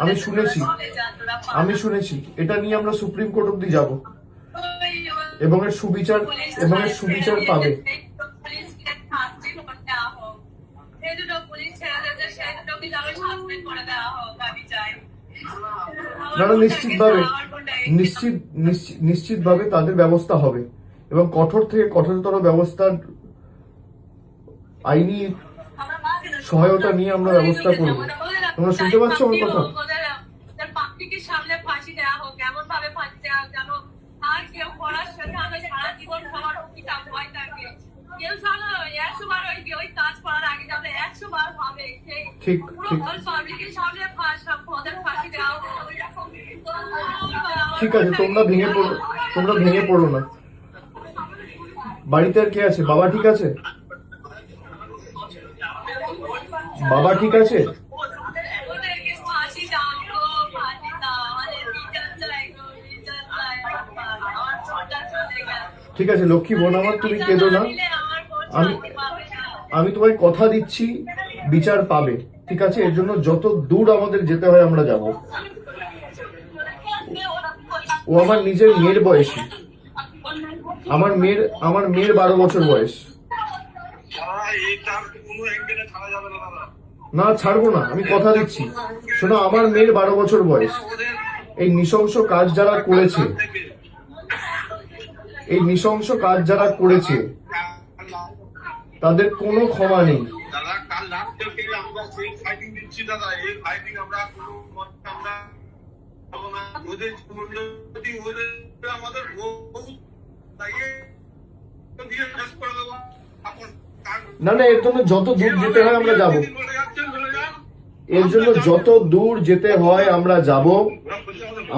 আমি শুনেছি, আমি শুনেছি এটা নিয়ে আমরা সুপ্রিম কোর্ট অব্দি যাব এবং এর সুবিচার পাবে। না না, নিশ্চিতভাবে তাদের ব্যবস্থা হবে এবং কঠোর থেকে কঠোরতর ব্যবস্থার আইনি সহায়তা নিয়ে আমরা ব্যবস্থা করব। তোমরা শুনতে পাচ্ছ আমার কথা? ঠিক ঠিক ঠিক আছে, তোমরা ভেঙে পড়ো না। বাড়িতে আর কে আছে? বাবা ঠিক আছে? বাবা ঠিক আছে? ঠিক আছে লক্ষ্মী বোন আমার, তুমি কেঁদো না। আমি তোমায় কথা দিচ্ছি বিচার পাবে, ঠিক আছে? এর জন্য যত দূর আমাদের যেতে হয় আমরা যাব। ও আমার নিজের মেয়ের বয়সী, আমার মেয়ের 12 বছর বয়স। না ছাড়বো না, আমি কথা দিচ্ছি। শোনো, আমার মেয়ের 12 বছর বয়স। এই নৃশংস কাজ যারা করেছে তাদের কোনো ক্ষমা নেই। না না, এর জন্য যত দূর যেতে হয় আমরা যাব।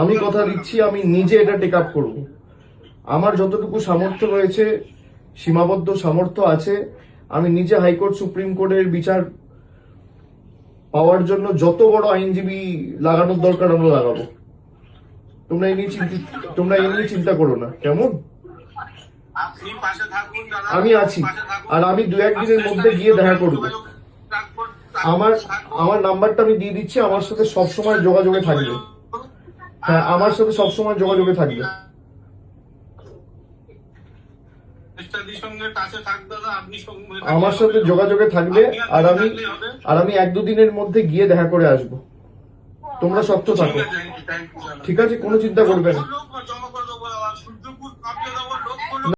আমি কথা দিচ্ছি, আমি নিজে এটা টেক আপ করবো। আমার যতটুকু সামর্থ্য রয়েছে, সীমাবদ্ধ সামর্থ্য আছে, আমি নিজে হাইকোর্ট সুপ্রিম কোর্টের বিচার পাওয়ার জন্য যত বড় আইনজীবী লাগানোর দরকার আমরা লাগাবো। তোমরা এই নিয়ে চিন্তা করো না, কেমন? আমি আছি, আর আমি 2-1 দিনের মধ্যে গিয়ে দেখা করব। আমার নাম্বারটা আমি দিয়ে দিচ্ছি, আমার সাথে সবসময় যোগাযোগে থাকবে। হ্যাঁ, আমার সাথে সবসময় যোগাযোগে থাকবে। আমার সাথে যোগাযোগে থাকবে, আর আমি 1-2 দিনের মধ্যে গিয়ে দেখা করে আসবো। তোমরা শক্ত থাকো, ঠিক আছে? কোনো চিন্তা করবে না।